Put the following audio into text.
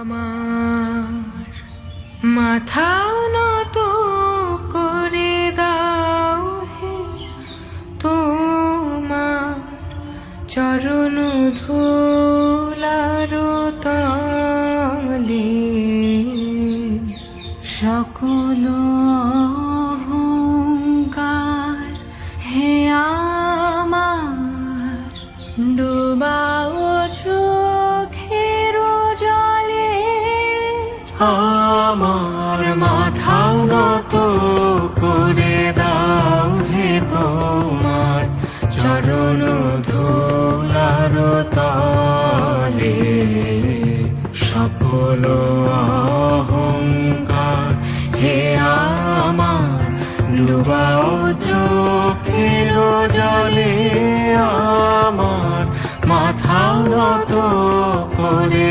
আমার মাথা নত করে দাও হে, তোমার চরণ ধুলার তলে সকল অহংকার হে আমার ডুবাও চোখের জলে। আমার মাথা নত করে দাও হে, তোমার চরণ ধুলার তলে সকল অহংকার হে আমার ডুবাও চোখের জলে। আমার মাথা নত করে